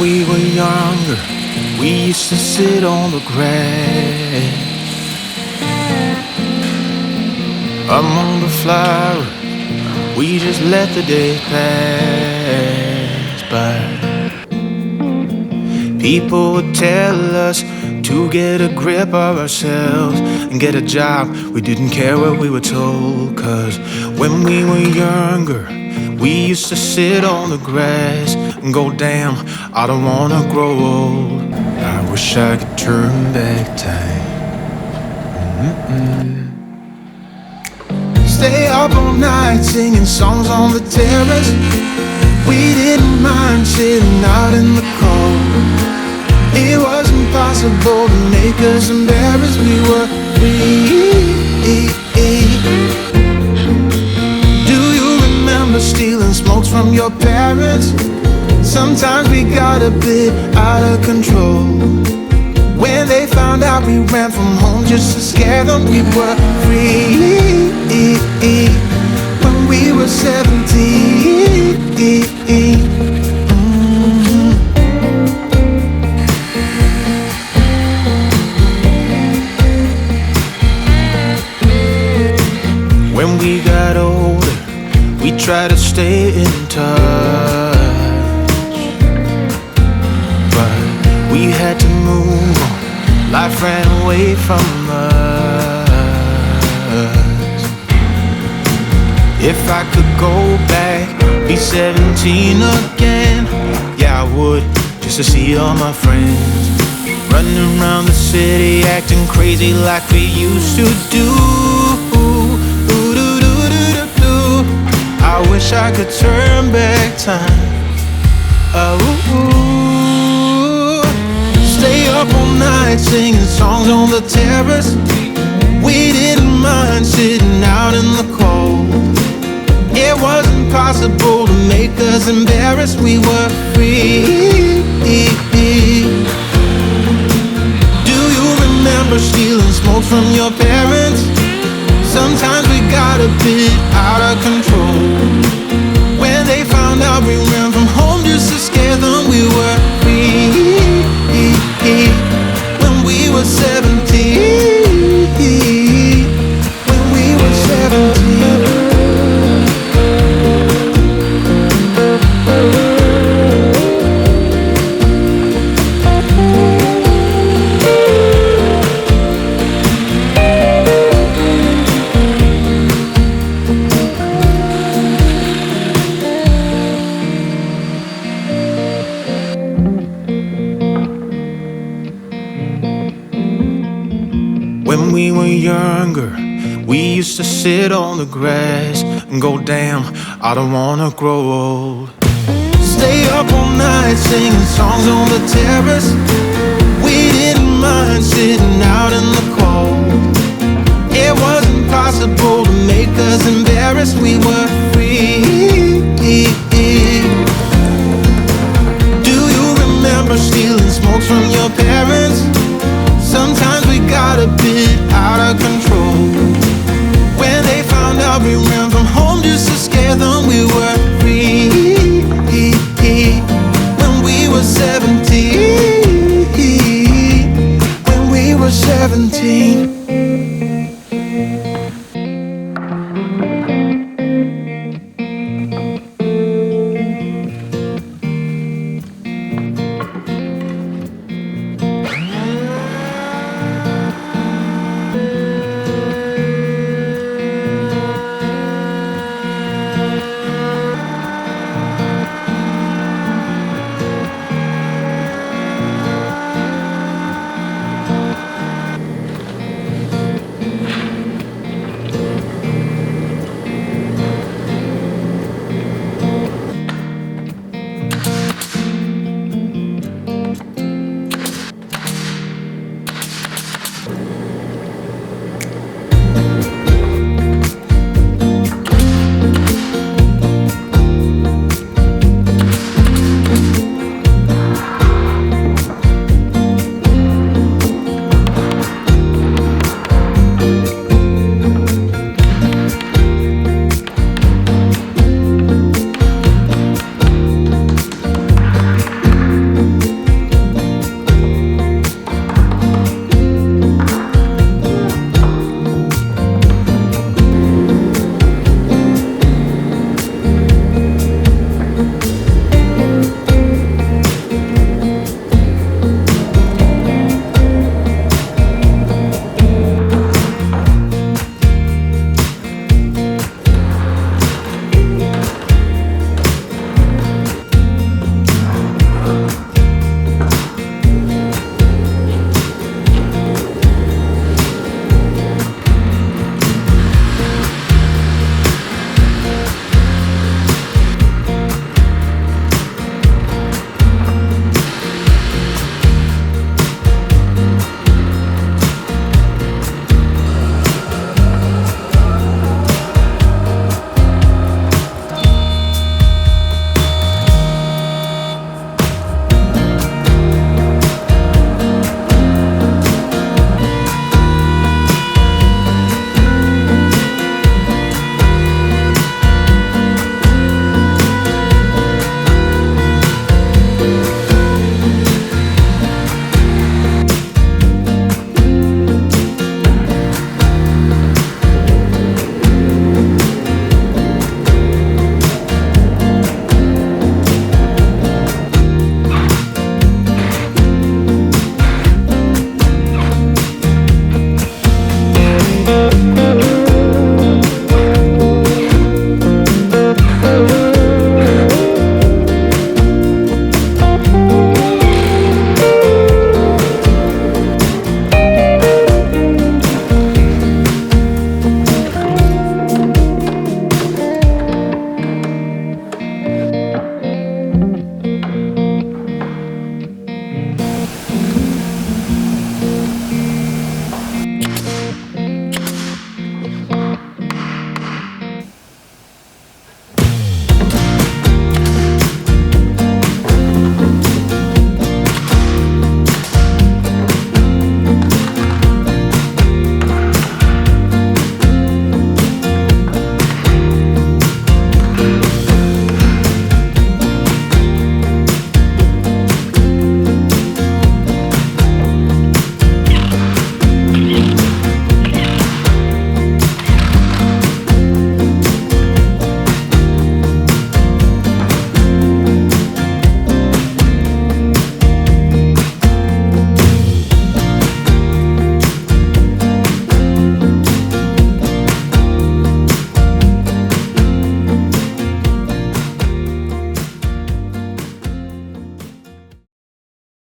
we were younger, we used to sit on the grass among the flowers. We just let the days pass by. People would tell us to get a grip of ourselves and get a job. We didn't care what we were told, 'cause when we were younger, we used to sit on the grass and go, damn, I don't wanna grow old. I wish I could turn back time. Stay up all night singing songs on the terrace. We didn't mind sitting out in the cold. It was impossible to make us embarrassed. We were free. Do you remember stealing smokes from your parents? Sometimes we got a bit out of control. When they found out we ran from home just to scare them, we were free. When we were 17. When we got older, we tried to stay in touch, but we had to move on. Life ran away from us. If I could go back, be 17 again, yeah I would, just to see all my friends running around the city, acting crazy like we used to do. I wish I could turn back time. Stay up all night singing songs on the terrace. We didn't mind sitting out in the cold. It wasn't possible to make us embarrassed. We were free. Do you remember stealing smoke from your parents? Sometimes we got a bit out of control. When they found out we ran from home just to scare them, we were free. When we were 17. When we were 17. When we were younger, we used to sit on the grass and go, damn, I don't wanna grow old. Stay up all night singing songs on the terrace. We didn't mind sitting out in the cold. It wasn't possible to make us embarrassed. We were free. Do you remember stealing smokes from your parents? Sometimes we got a bit out of control. When they found out we ran from home just to scare them,